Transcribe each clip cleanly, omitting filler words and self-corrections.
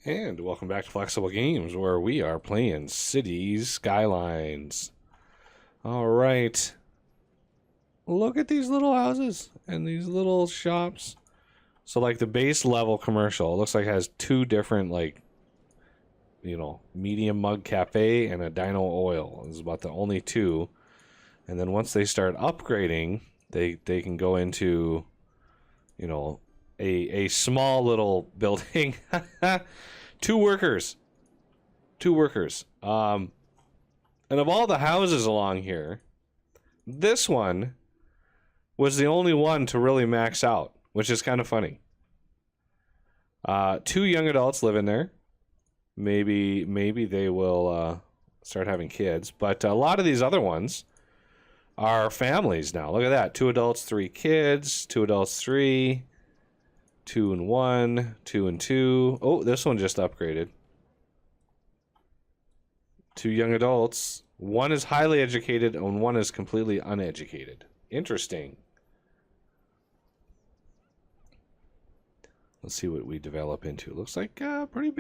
And welcome back to Flexible Games, where we are playing Cities Skylines. All right. Look at these little houses and these little shops. So, like, the base level commercial, it looks like it has two different, like, medium mug cafe and a dyno oil. It's about the only two. And then once they start upgrading, they can go into, a small little building. Two workers. And of all the houses along here, this one was the only one to really max out, which is kind of funny. Two young adults live in there. Maybe they will start having kids. But a lot of these other ones are families now. Look at that. 2 adults, 3 kids. 2 adults, 3. 2 and 1. 2 and 2. Oh, this one just upgraded. 2 young adults. One is highly educated and one is completely uneducated. Interesting. Let's see what we develop into. Looks like a pretty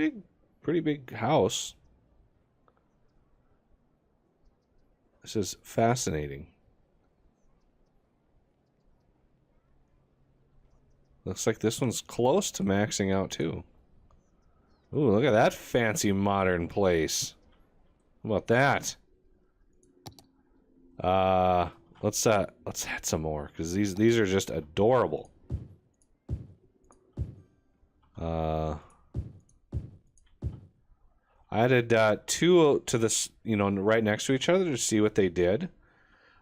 big house. This is fascinating. Looks like this one's close to maxing out too. Ooh, look at that fancy modern place. How about that? Let's add some more because these are just adorable. I added 2 to this, right next to each other to see what they did.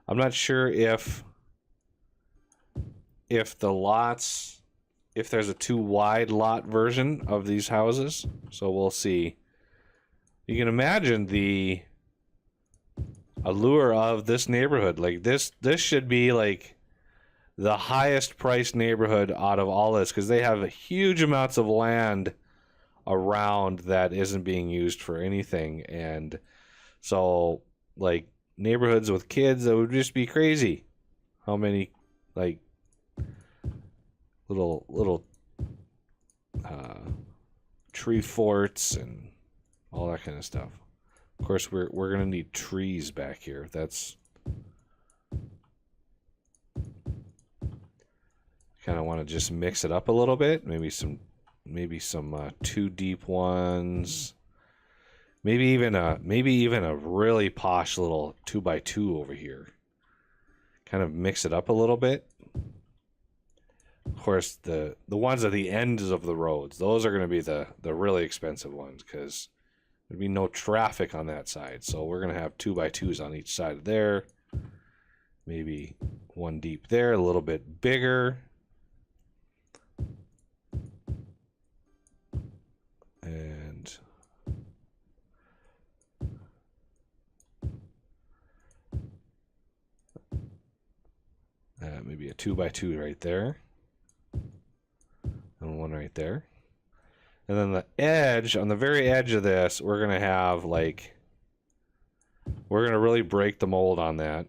I'm not sure if the lots, if there's a 2 wide lot version of these houses, so we'll see. You can imagine the allure of this neighborhood. Like this should be like the highest priced neighborhood out of all this because they have huge amounts of land around that isn't being used for anything, and so like neighborhoods with kids, that would just be crazy. How many like little tree forts and all that kind of stuff. Of course, we're gonna need trees back here. That's kind of want to just mix it up a little bit. Maybe some 2 deep ones. Maybe even a really posh little 2x2 over here. Kind of mix it up a little bit. Of course, the ones at the ends of the roads, those are going to be the really expensive ones because there'd be no traffic on that side. So we're going to have 2x2s on each side of there. Maybe 1 deep there, a little bit bigger. And maybe a 2x2 right there. And 1 right there. And then the edge, on the very edge of this, we're going to have like, we're going to really break the mold on that.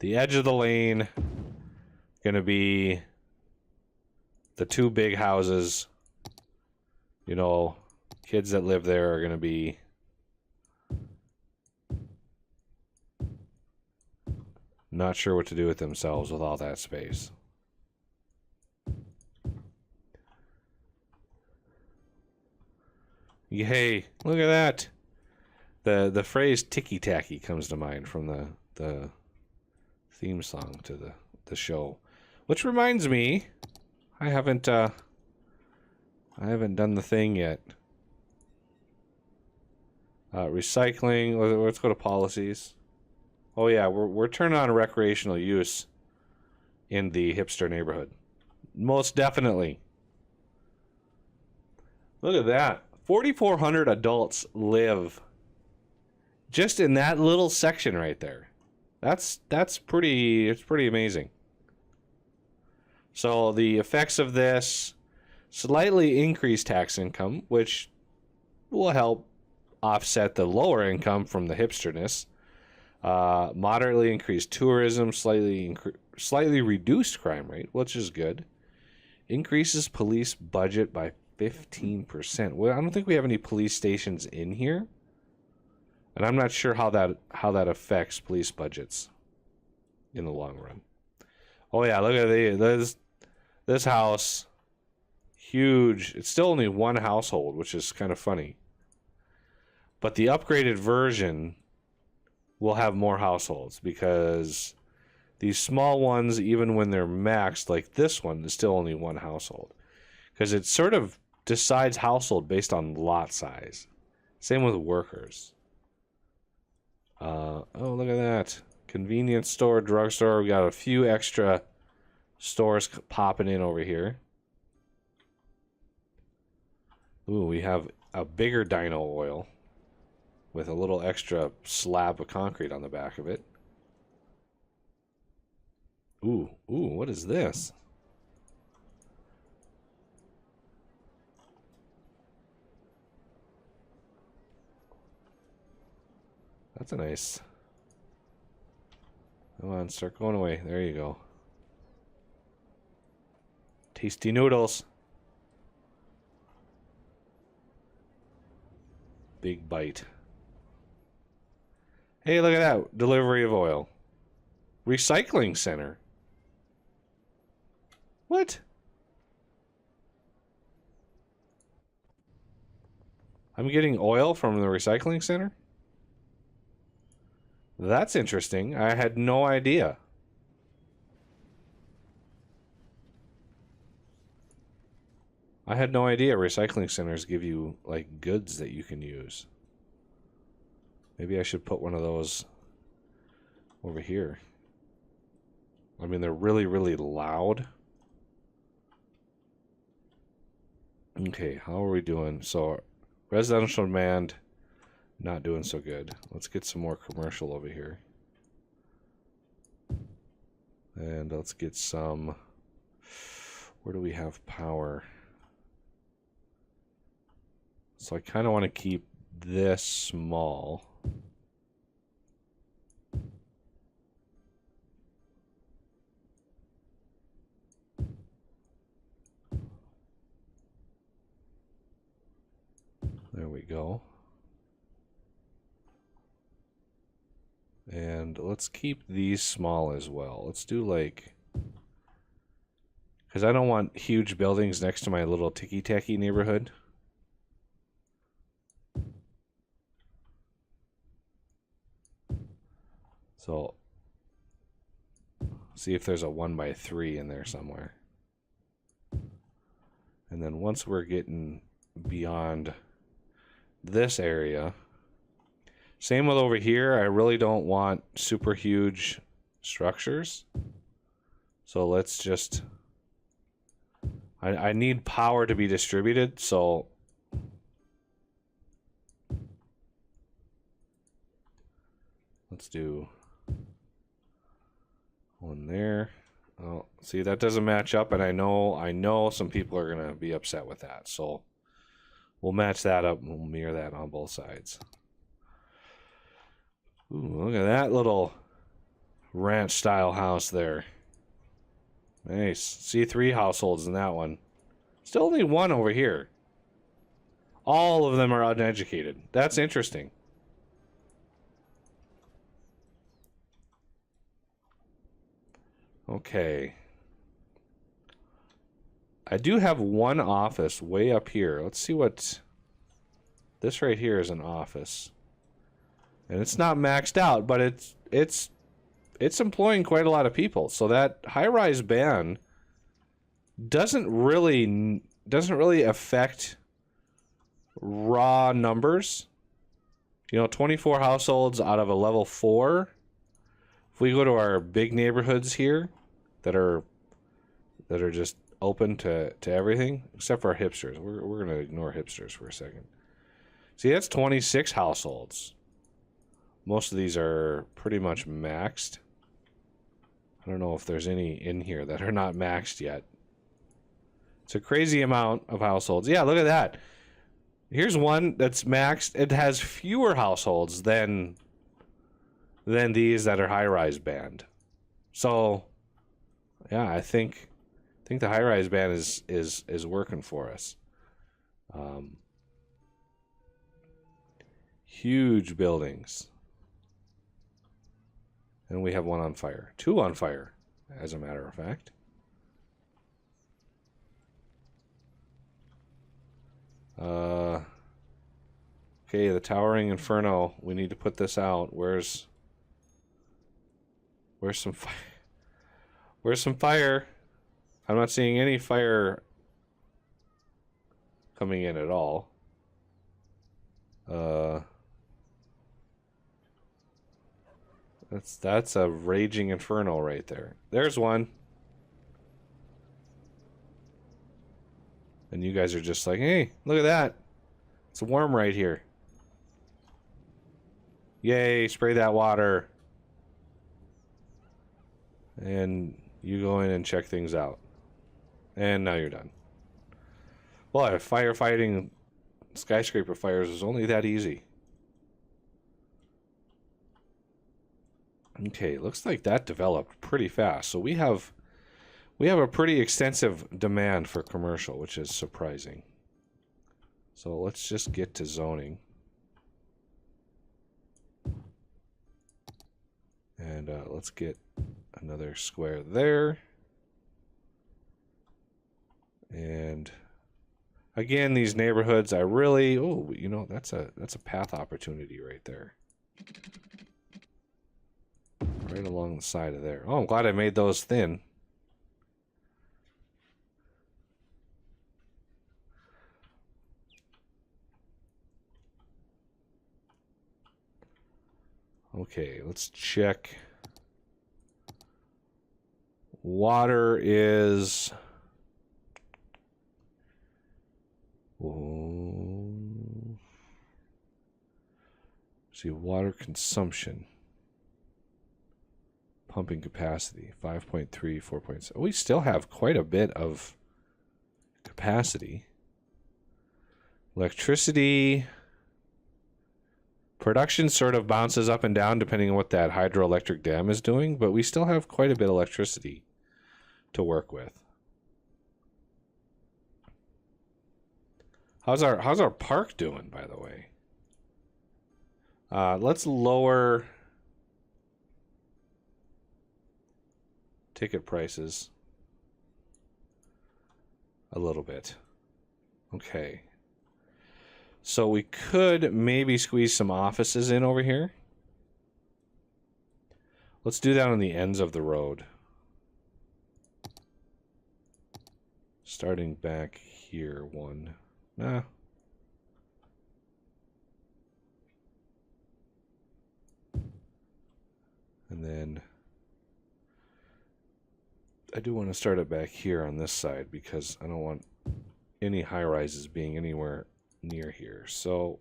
The edge of the lane, going to be the 2 big houses. Kids that live there are going to be not sure what to do with themselves with all that space. Yay, look at that. The phrase ticky-tacky comes to mind from the theme song to the show. Which reminds me, I haven't done the thing yet. Recycling. Let's go to policies. Oh yeah, we're turning on recreational use in the hipster neighborhood. Most definitely. Look at that. 4,400 adults live just in that little section right there. It's pretty amazing. So the effects of this: slightly increased tax income, which will help offset the lower income from the hipsterness. Moderately increased tourism, slightly reduced crime rate, which is good. Increases police budget by 15%. Well, I don't think we have any police stations in here. And I'm not sure how that affects police budgets in the long run. Oh yeah, look at this house. Huge. It's still only one household, which is kind of funny. But the upgraded version will have more households because these small ones, even when they're maxed, like this one, is still only one household. Because it sort of decides household based on lot size. Same with workers. Oh, look at that. Convenience store, drugstore. We got a few extra stores popping in over here. Ooh, we have a bigger dino oil with a little extra slab of concrete on the back of it. Ooh, what is this? That's a nice... Come on, start going away. There you go. Tasty noodles. Big bite. Hey, look at that. Delivery of oil. Recycling center. What? I'm getting oil from the recycling center? That's interesting. I had no idea. I had no idea recycling centers give you, like, goods that you can use. Maybe I should put one of those over here. I mean, they're really, really loud. Okay, how are we doing? So, residential demand, not doing so good. Let's get some more commercial over here. And let's get some... Where do we have power? So I kind of want to keep this small. There we go. And let's keep these small as well. Let's do like... Because I don't want huge buildings next to my little ticky-tacky neighborhood. So, see if there's a 1x3 in there somewhere. And then once we're getting beyond this area, same with over here, I really don't want super huge structures. So let's just, I need power to be distributed, so let's do one there. Oh, see, that doesn't match up, and I know some people are gonna be upset with that. So we'll match that up and we'll mirror that on both sides. Ooh, look at that little ranch style house there. Nice. See, 3 households in that one. Still only 1 over here. All of them are uneducated. That's interesting. Okay. I do have 1 office way up here. Let's see what... This right here is an office. And it's not maxed out, but it's employing quite a lot of people. So that high-rise ban doesn't really affect raw numbers. You know, 24 households out of a level 4. If we go to our big neighborhoods here that are just open to everything, except for our hipsters. We're gonna ignore hipsters for a second. See, that's 26 households. Most of these are pretty much maxed. I don't know if there's any in here that are not maxed yet. It's a crazy amount of households. Yeah, look at that. Here's one that's maxed. It has fewer households than these that are high-rise band. So, yeah, I think the high-rise band is working for us. Huge buildings. And we have one on fire. Two on fire, as a matter of fact. Okay, the Towering Inferno. We need to put this out. Where's some fire? Where's some fire? I'm not seeing any fire coming in at all. That's a raging inferno right there. There's one. And you guys are just like, hey, look at that. It's a worm right here. Yay, spray that water. And you go in and check things out. And now you're done. Well, firefighting skyscraper fires is only that easy. Okay, looks like that developed pretty fast. So we have a pretty extensive demand for commercial, which is surprising. So let's just get to zoning. And let's get another square there. And again, these neighborhoods, I really, oh, you know, that's a path opportunity right there. Right along the side of there. Oh, I'm glad I made those thin. Okay, let's check. Water is... see, water consumption. Pumping capacity, 5.3, 4.7. We still have quite a bit of capacity. Electricity... production sort of bounces up and down depending on what that hydroelectric dam is doing, but we still have quite a bit of electricity to work with. How's our park doing, by the way? Let's lower ticket prices a little bit. Okay. So we could maybe squeeze some offices in over here. Let's do that on the ends of the road. Starting back here, one. Nah. And then I do want to start it back here on this side because I don't want any high-rises being anywhere near here. So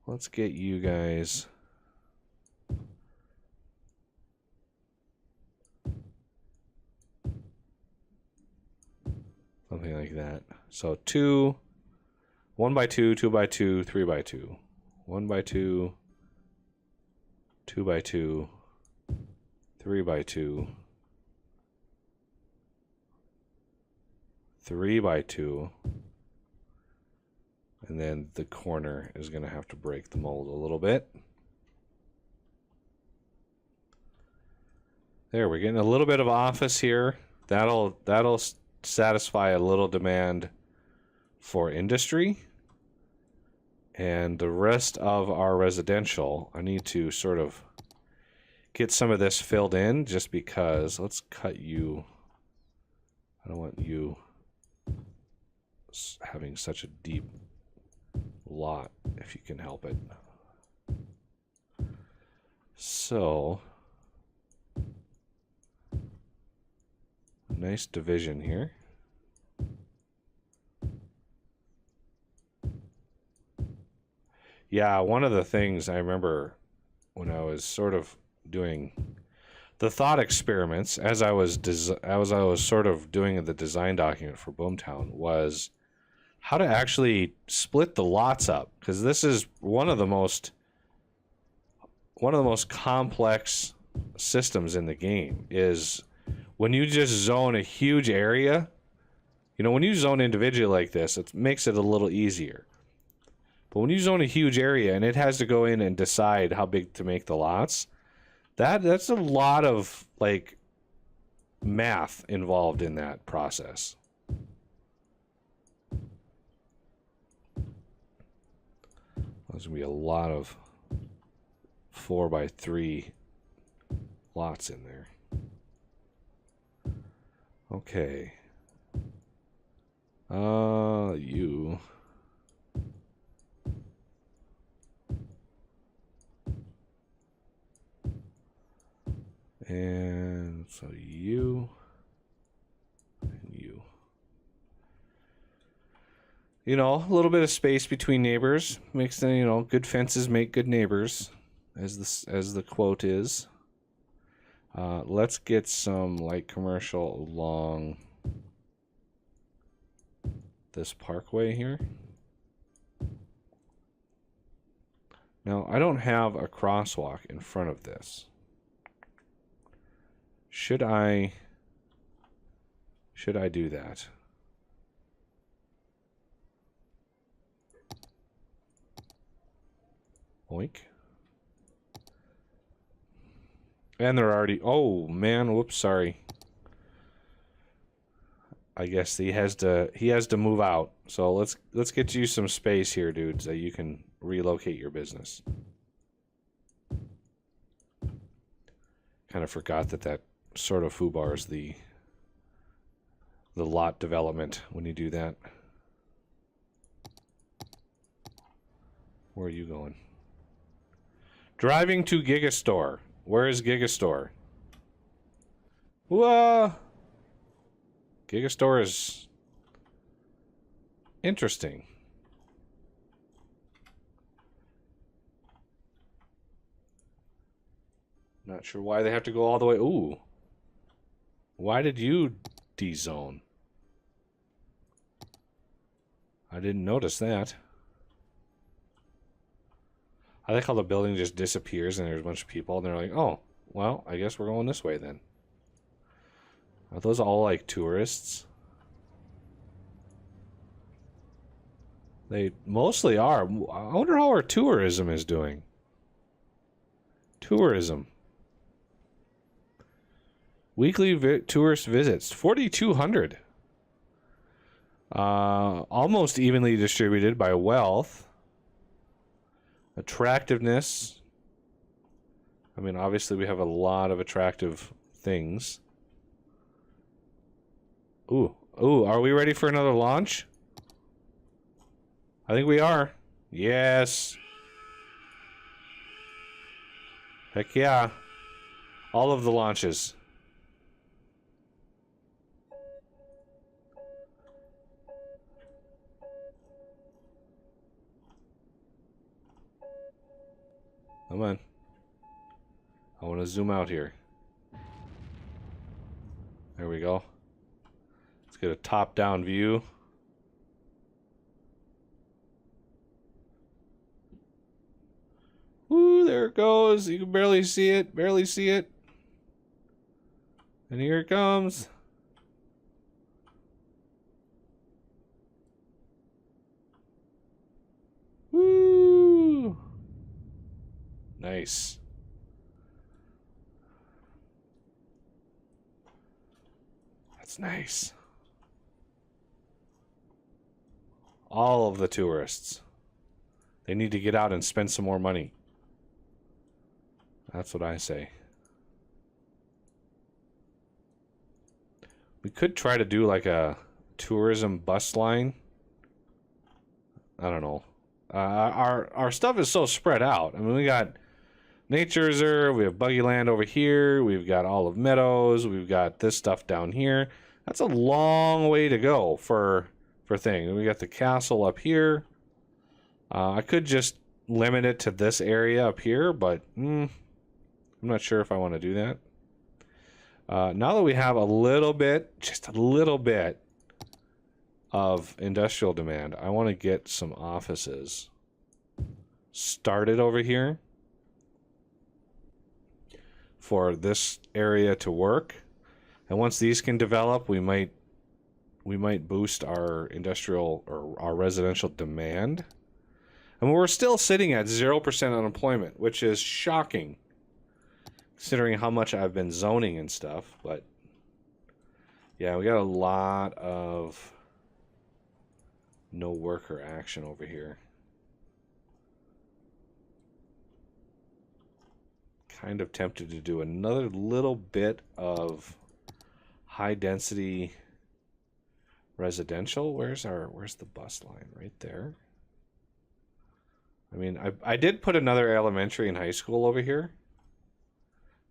let's get you guys something like that. So 2, 1 by 2, 2 by 2, 3 by 2, 1 by 2, 2 by 2, 3 by 2, 3 by 2. And then the corner is going to have to break the mold a little bit. There, we're getting a little bit of office here. That'll satisfy a little demand for industry. And the rest of our residential, I need to sort of get some of this filled in just because. Let's cut you. I don't want you having such a deep lot if you can help it. So nice division here. Yeah, one of the things I remember when I was sort of doing the thought experiments as I was sort of doing the design document for Boomtown was how to actually split the lots up, because this is one of the most complex systems in the game. Is when you just zone a huge area You know, when you zone individually like this, it makes it a little easier. But when you zone a huge area and it has to go in and decide how big to make the lots, that's a lot of, like, math involved in that process. There's going to be a lot of 4x3 lots in there. Okay. You. And so you. And you. You know, a little bit of space between neighbors makes them, you know, good fences make good neighbors, as the quote is. Let's get some light commercial along this parkway here. Now, I don't have a crosswalk in front of this. Should I do that? Oink. And they're already, oh man, whoops, sorry. I guess he has to move out. So let's get you some space here, dudes, that you can relocate your business. Kind of forgot that sort of foobars the lot development when you do that. Where are you going? Driving to Gigastore. Where is Gigastore? Whoa! Gigastore is interesting. Not sure why they have to go all the way. Ooh. Why did you de-zone? I didn't notice that. I like how the building just disappears and there's a bunch of people and they're like, oh, well, I guess we're going this way then. Are those all like tourists? They mostly are. I wonder how our tourism is doing. Tourism. Weekly tourist visits, 4,200. Almost evenly distributed by wealth. Attractiveness. I mean, obviously we have a lot of attractive things. Ooh, are we ready for another launch? I think we are. Yes. Heck yeah. All of the launches. Come on. I want to zoom out here. There we go. Let's get a top-down view. Woo, there it goes. You can barely see it. Barely see it. And here it comes. Woo! Nice. That's nice. All of the tourists. They need to get out and spend some more money. That's what I say. We could try to do like a tourism bus line. I don't know. Our stuff is so spread out. I mean, we got nature reserve, we have buggy land over here, we've got olive meadows, we've got this stuff down here. That's a long way to go for things. We got the castle up here. I could just limit it to this area up here, but I'm not sure if I want to do that. Now that we have a little bit, just a little bit of industrial demand, I want to get some offices started over here for this area to work. And once these can develop, we might boost our industrial or our residential demand. I mean, we're still sitting at 0% unemployment, which is shocking considering how much I've been zoning and stuff. But yeah, we got a lot of no worker action over here. Kind of tempted to do another little bit of high density residential. Where's the bus line? Right there. I mean, I did put another elementary and high school over here,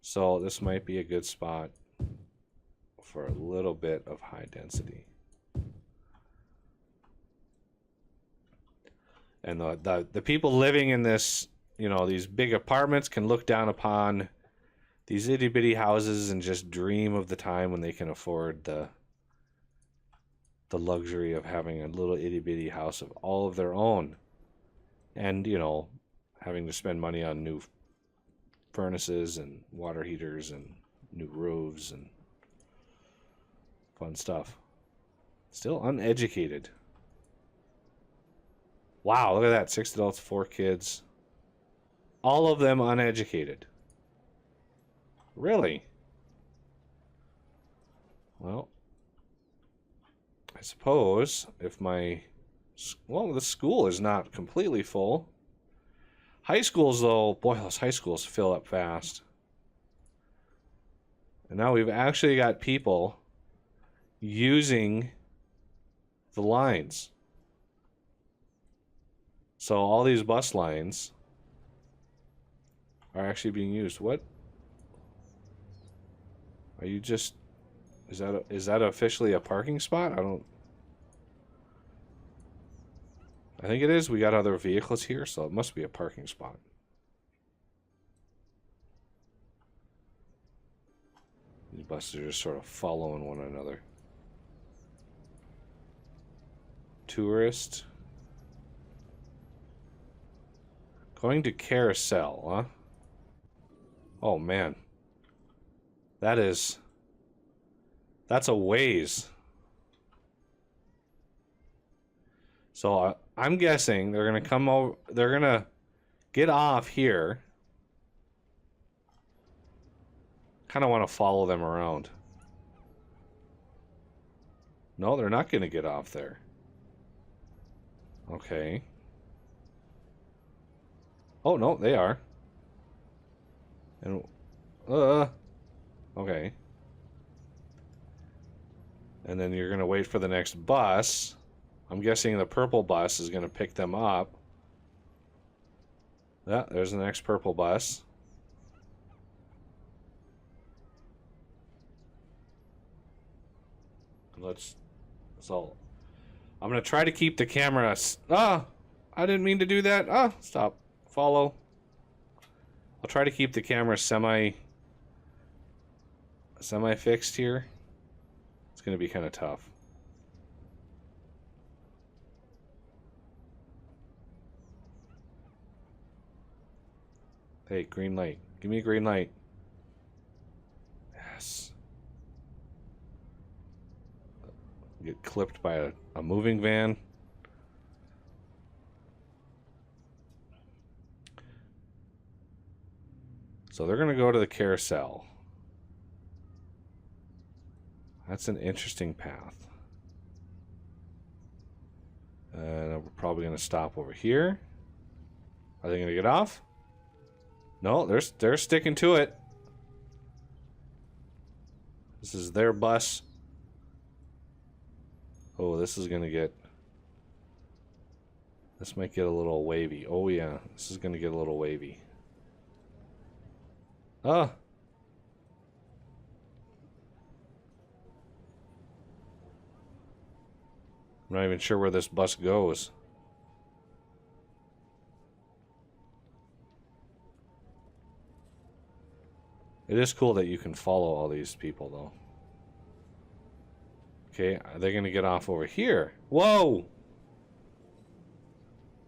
so this might be a good spot for a little bit of high density. And the people living in this, you know, these big apartments can look down upon these itty bitty houses and just dream of the time when they can afford the luxury of having a little itty bitty house of all of their own. And, you know, having to spend money on new furnaces and water heaters and new roofs and fun stuff. Still uneducated. Wow, look at that. 6 adults, 4 kids. All of them uneducated. Really? Well, I suppose if my... Well, the school is not completely full. High schools, though, boy, those high schools fill up fast. And now we've actually got people using the lines. So all these bus lines are actually being used. What? Are you just... Is that officially a parking spot? I think it is. We got other vehicles here, so it must be a parking spot. These buses are just sort of following one another. Tourist. Going to Carousel, huh? Oh, man. That's a ways. So I'm guessing they're going to come over, they're going to get off here. Kind of want to follow them around. No, they're not going to get off there. Okay. Oh, no, they are. And, okay. And then you're going to wait for the next bus. I'm guessing the purple bus is going to pick them up. Yeah, there's the next purple bus. So I'm going to try to keep the camera. I didn't mean to do that. Stop. Follow. I'll try to keep the camera semi-fixed here. It's going to be kind of tough. Hey, green light. Give me a green light. Yes. Get clipped by a moving van. So they're going to go to the carousel. That's an interesting path. And we're probably going to stop over here. Are they going to get off? No, they're sticking to it. This is their bus. Oh, this is going to get... This might get a little wavy. Oh, yeah. This is going to get a little wavy. I'm not even sure where this bus goes. It is cool that you can follow all these people, though. Okay, are they going to get off over here? Whoa!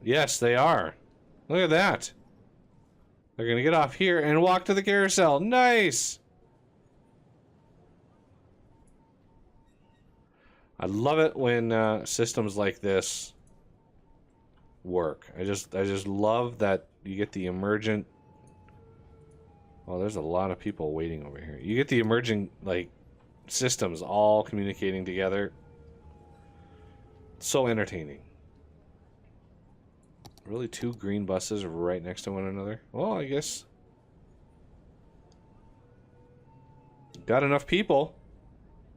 Yes, they are. Look at that. They're going to get off here and walk to the carousel. Nice! I love it when systems like this work. I just love that you get the emergent. Oh, there's a lot of people waiting over here. You get the emergent like systems all communicating together. So entertaining. Really, 2 green buses right next to one another? Well, I guess got enough people.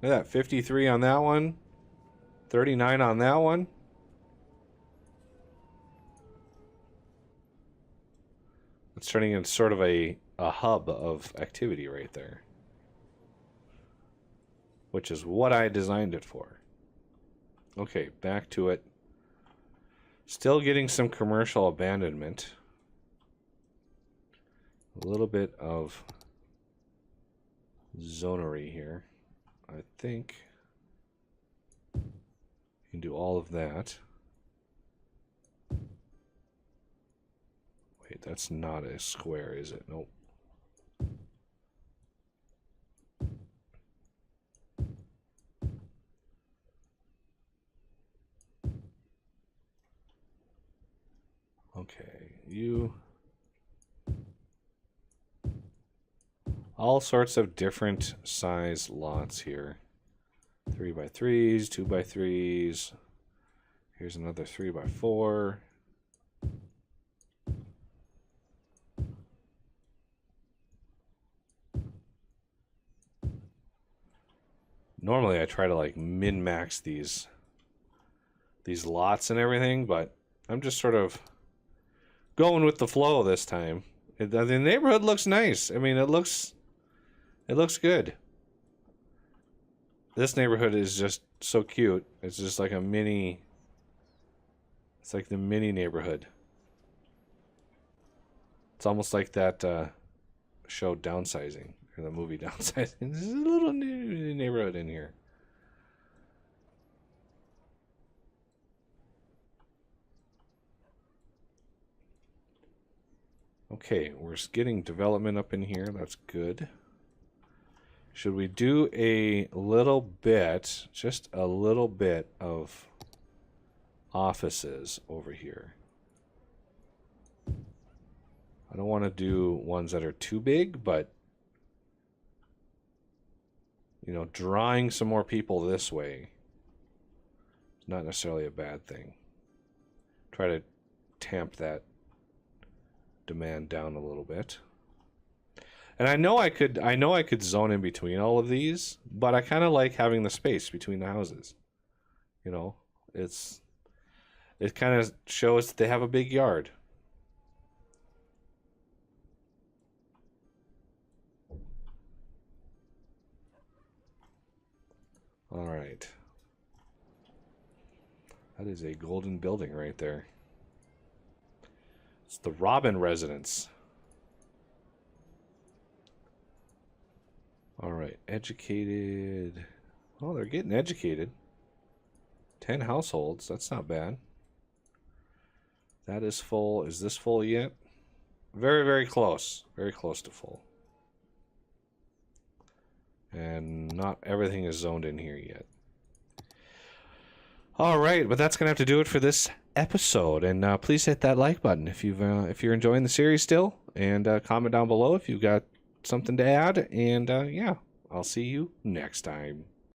Look at that, 53 on that one, 39 on that one. It's turning into sort of a hub of activity right there, which is what I designed it for. Okay, back to it. Still getting some commercial abandonment. A little bit of zonery here. I think you can do all of that. Wait, that's not a square, is it? Nope. Okay, you... all sorts of different size lots here. 3x3s, 2x3s. Here's another 3x4. Normally I try to like min-max these lots and everything, but I'm just sort of going with the flow this time. The neighborhood looks nice. I mean, it looks good. This neighborhood is just so cute. It's just like a mini... it's like the mini neighborhood. It's almost like that show Downsizing, or the movie Downsizing. There's a little neighborhood in here. Okay, we're getting development up in here. That's good. Should we do a little bit, just a little bit of offices over here? I don't want to do ones that are too big, but you know, drawing some more people this way is not necessarily a bad thing. Try to tamp that demand down a little bit. And I know I could zone in between all of these, but I kind of like having the space between the houses. You know, it kind of shows that they have a big yard. All right. That is a golden building right there. It's the Robin residence. All right, educated. Oh, they're getting educated. 10 households, that's not bad. That is full. Is this full yet? Very, very close. Very close to full. And not everything is zoned in here yet. All right, but that's gonna have to do it for this episode. And please hit that like button if you're enjoying the series still, and comment down below if you've got something to add. And yeah, I'll see you next time.